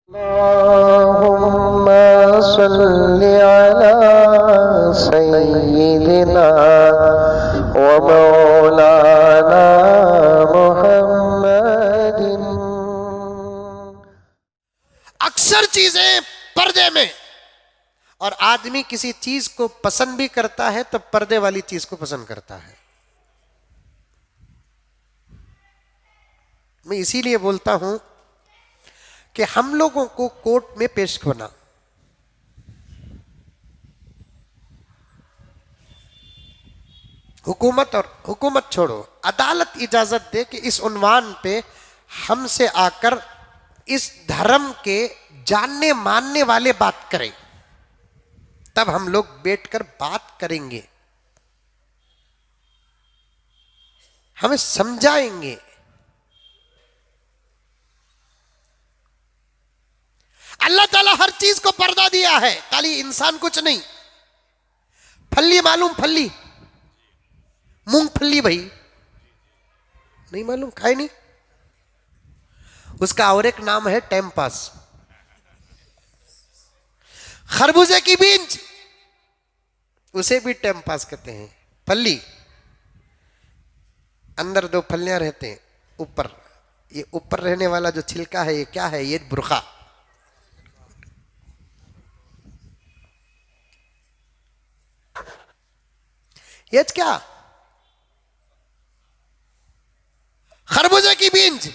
अल्लाहुम्मा सल्लि अला सय्यिदिना व मौलाना मुहम्मदिन। अक्सर चीजें पर्दे में, और आदमी किसी चीज को पसंद भी करता है तो पर्दे वाली चीज को पसंद करता है। मैं इसीलिए बोलता हूं कि हम लोगों को कोर्ट में पेश होना, हुकूमत छोड़ो, अदालत इजाजत दे कि इस उन्वान पे हमसे आकर इस धर्म के जानने मानने वाले बात करें, तब हम लोग बैठकर बात करेंगे, हमें समझाएंगे। अल्लाह ताला हर चीज को पर्दा दिया है, खाली इंसान कुछ नहीं। फल्ली मालूम, फल्ली मूंगफली, भाई नहीं मालूम, खाए नहीं। उसका और एक नाम है टेम्पास। खरबूजे की बीज, उसे भी टेम्पास कहते हैं। फल्ली, अंदर दो फलियां रहते हैं, ऊपर ये ऊपर रहने वाला जो छिलका है, ये क्या है? ये बुरखा। ये क्या? खरबूजे की बीज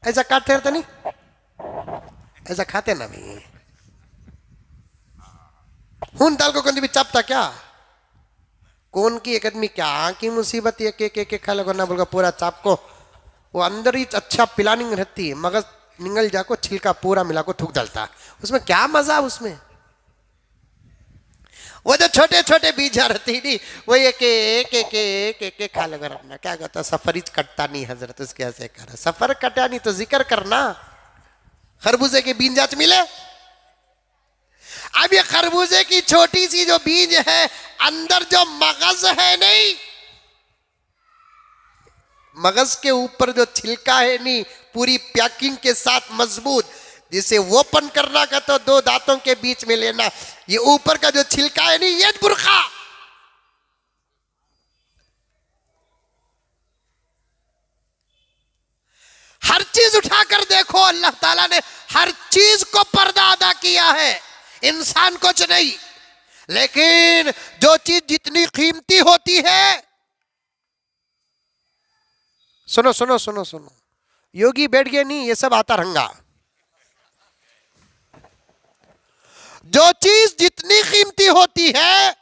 ऐसा काटते रहते नहीं, ऐसा खाते ना भी। हूं दाल को कौन भी चापता क्या? कौन की एक आदमी क्या की मुसीबत, ये के खा लगो ना बोलगा पूरा चाप को, वो अंदर ही अच्छा प्लानिंग रहती है, मगज निगल जाको छिलका पूरा मिला को थूक डालता, उसमें क्या मजा उसमें? वो जो छोटे छोटे बीज रहती नहीं, वो एक खा लेगा अपना। क्या कहता? सफरीज कटता नहीं हजरत, उसके ऐसे कर सफर कटा नहीं तो जिक्र करना। खरबूजे के बीज आज मिले। अब ये खरबूजे की छोटी सी जो बीज है, अंदर जो मगज है नहीं, मगज के ऊपर जो छिलका है नहीं, पूरी पैकिंग के साथ मजबूत, जिसे ओपन करना का तो दो दांतों के बीच में लेना, ये ऊपर का जो छिलका है नहीं, ये बुरखा। हर चीज उठाकर देखो, अल्लाह ताला ने हर चीज को पर्दा अदा किया है, इंसान कुछ नहीं। लेकिन जो चीज जितनी कीमती होती है, सुनो सुनो सुनो सुनो, योगी बैठ गए नहीं, ये सब आता रंगा। जो चीज जितनी कीमती होती है,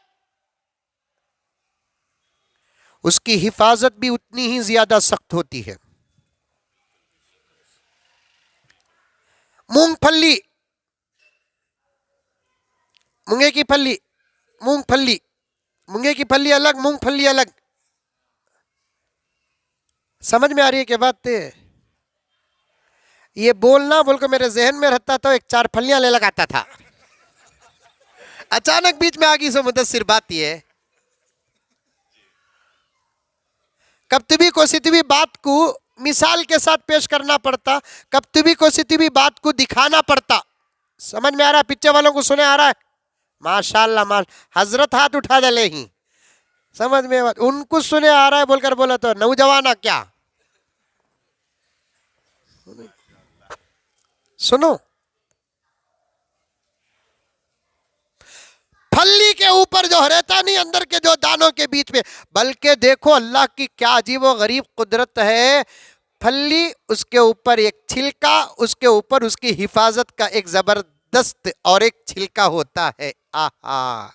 उसकी हिफाजत भी उतनी ही ज्यादा सख्त होती है। मूंगफली, मूंगे की फली, मूंगफली, मूंगे की फली अलग, मूंगफली अलग। समझ में आ रही है क्या बात? ये बोलना बोल के मेरे जहन में रहता था, एक चार फलियां ले लगाता था, अचानक बीच में आ गई सो मुदस्सिर बात ये। कभी कोई बात को मिसाल के साथ पेश करना पड़ता, कभी कोई बात को दिखाना पड़ता। समझ में आ रहा है? पीछे वालों को सुने आ रहा है? माशाल्लाह माल हजरत हाथ उठा डाले ही, समझ में उनको सुने आ रहा है बोलकर बोला तो नौजवाना क्या सुनो। फली के ऊपर जो रहता नहीं, अंदर के जो दानों के बीच में, बल्कि देखो अल्लाह की क्या अजीब व गरीब कुदरत है। फली, उसके ऊपर एक छिलका, उसके ऊपर उसकी हिफाजत का एक जबरदस्त और एक छिलका होता है। आहा,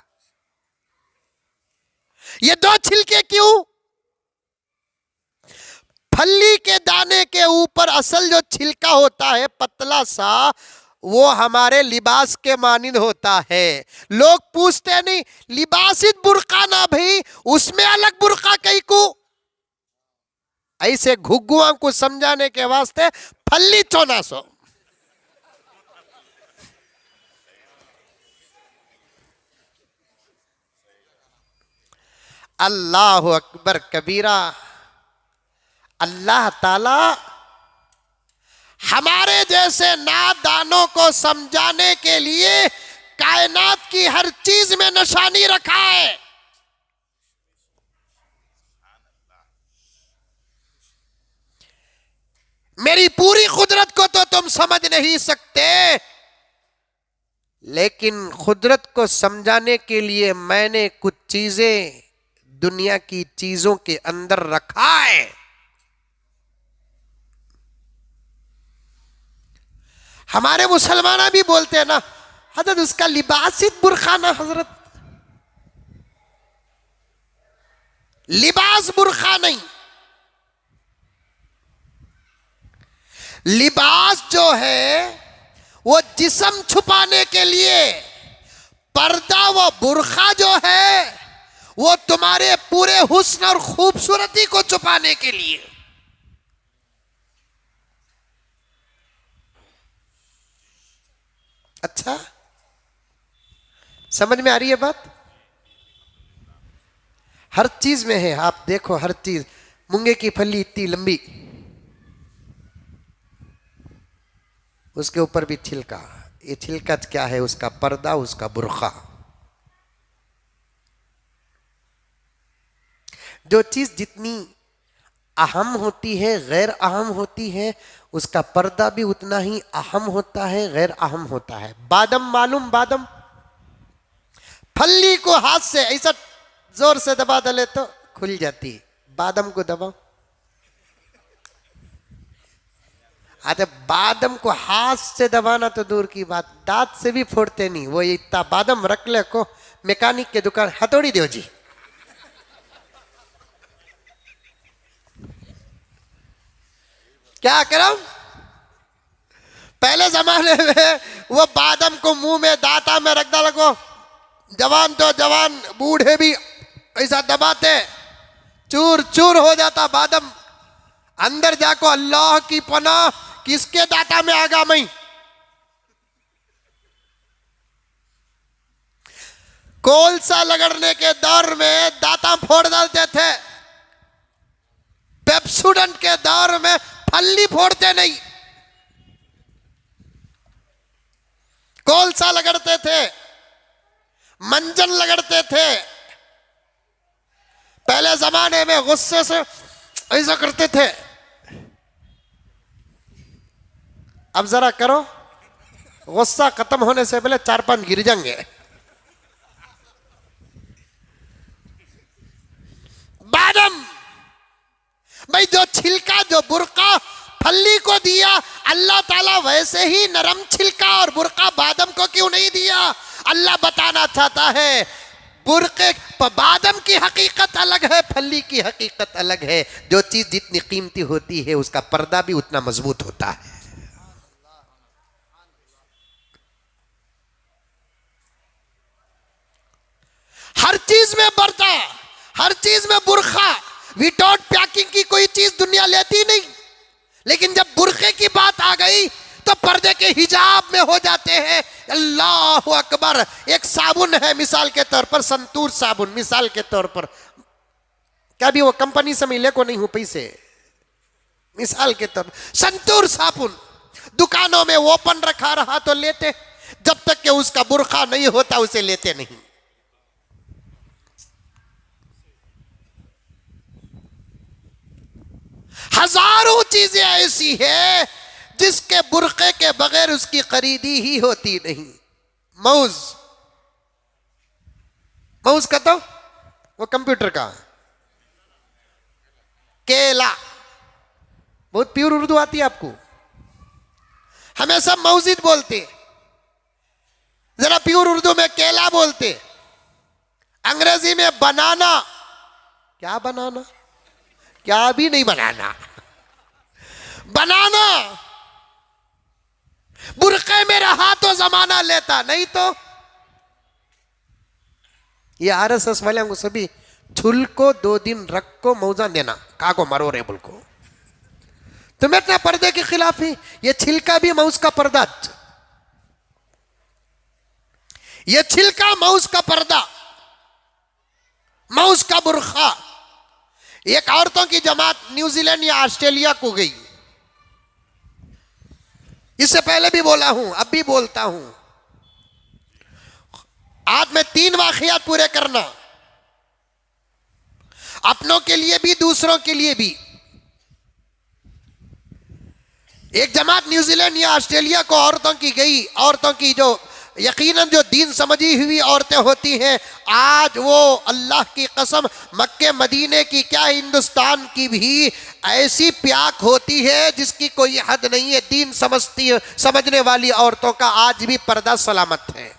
ये दो छिलके क्यों? फली के दाने के ऊपर असल जो छिलका होता है पतला सा, वो हमारे लिबास के मानिंद होता है। लोग पूछते नहीं, लिबासित बुरका ना भाई, उसमें अलग बुरका कई को। ऐसे घुग्गुआ को समझाने के वास्ते फल्ली 1400। अल्लाह अकबर कबीरा। अल्लाह ताला हमारे जैसे नादानों को समझाने के लिए कायनात की हर चीज में निशानी रखा है। मेरी पूरी कुदरत को तो तुम समझ नहीं सकते, लेकिन कुदरत को समझाने के लिए मैंने कुछ चीजें दुनिया की चीजों के अंदर रखा है। हमारे मुसलमान भी बोलते हैं ना, हजरत उसका लिबास ही बुरखा ना, हजरत लिबास बुरखा नहीं। लिबास जो है वो जिस्म छुपाने के लिए, पर्दा व बुरखा जो है वो तुम्हारे पूरे हुस्न और खूबसूरती को छुपाने के लिए। अच्छा, समझ में आ रही है बात? हर चीज में है, आप देखो हर चीज। मूंगे की फली इतनी लंबी, उसके ऊपर भी छिलका। ये छिलका क्या है? उसका पर्दा, उसका बुरखा। जो चीज जितनी अहम होती है, गैर अहम होती है, उसका पर्दा भी उतना ही अहम होता है, गैर अहम होता है। बादम मालूम? बादम फली को हाथ से ऐसा जोर से दबा दले तो खुल जाती। बादम को दबाओ, अरे बादम को हाथ से दबाना तो दूर की बात, दांत से भी फोड़ते नहीं। वो इतना बादम रख ले को मैकेनिक के दुकान हथौड़ी दो जी, क्या करो? पहले जमाने में वो बादम को मुंह में दांता में रख डाला को, जवान तो जवान, बूढ़े भी ऐसा दबाते, चूर चूर हो जाता बादम। अंदर जाको अल्लाह की पनाह, किसके दाता में आगा मैं? कोलसा लगड़ने के दौर में दाता फोड़ डालते थे, पेप्सोडेंट के दौर में फल्ली फोड़ते नहीं, कोलसा लगड़ते थे, मंजन लगड़ते थे। पहले जमाने में गुस्से से ऐसा करते थे। अब जरा करो, गुस्सा खत्म होने से पहले 4-5 गिर जाएंगे। बादम भाई, जो छिलका, जो बुरका फल्ली को दिया अल्लाह ताला, वैसे ही नरम छिलका और बुरका बादम को क्यों नहीं दिया? अल्लाह बताना चाहता है बुरके बादम की हकीकत अलग है, फल्ली की हकीकत अलग है। जो चीज जितनी कीमती होती है उसका पर्दा भी उतना मजबूत होता है। हर चीज में पर्दा, हर चीज में बुरखा। विदाउट पैकिंग की कोई चीज दुनिया लेती नहीं, लेकिन जब बुरखे की बात आ गई तो पर्दे के हिजाब में हो जाते हैं। अल्लाह अकबर। एक साबुन है मिसाल के तौर पर, संतूर साबुन मिसाल के तौर पर, क्या भी वो कंपनी से मिले को नहीं हूं पैसे, मिसाल के तौर पर संतूर साबुन दुकानों में ओपन रखा रहा तो लेते, जब तक कि उसका बुरखा नहीं होता उसे लेते नहीं। हजारों चीजें ऐसी है जिसके बुरके के बगैर उसकी खरीदी ही होती नहीं। माउस, माउस का तो वो कंप्यूटर का, केला, बहुत प्योर उर्दू आती है आपको, हमें सब मौजिद बोलते, जरा प्योर उर्दू में केला बोलते, अंग्रेजी में बनाना। क्या बनाना? क्या भी नहीं बनाना, बनाना। बुरके में रहा तो जमाना लेता, नहीं तो ये आरएसएस वाले को सभी छुल को 2 दिन रख को मौजा देना, का को मरो रे बुल को। तुम्हें इतना पर्दे के खिलाफ है? ये छिलका भी माउस का पर्दा, ये छिलका माउस का पर्दा, माउस का बुरखा। एक औरतों की जमात न्यूजीलैंड या ऑस्ट्रेलिया को गई, इससे पहले भी बोला हूं, अब भी बोलता हूं। आज मैं 3 वाकयात पूरे करना, अपनों के लिए भी दूसरों के लिए भी। एक जमात न्यूजीलैंड या ऑस्ट्रेलिया को औरतों की गई, औरतों की जो यकीनन जो दीन समझी हुई औरतें होती हैं, आज वो अल्लाह की कसम मक्के मदीने की क्या हिंदुस्तान की भी ऐसी प्याक होती है जिसकी कोई हद नहीं है। दीन समझने वाली औरतों का आज भी पर्दा सलामत है।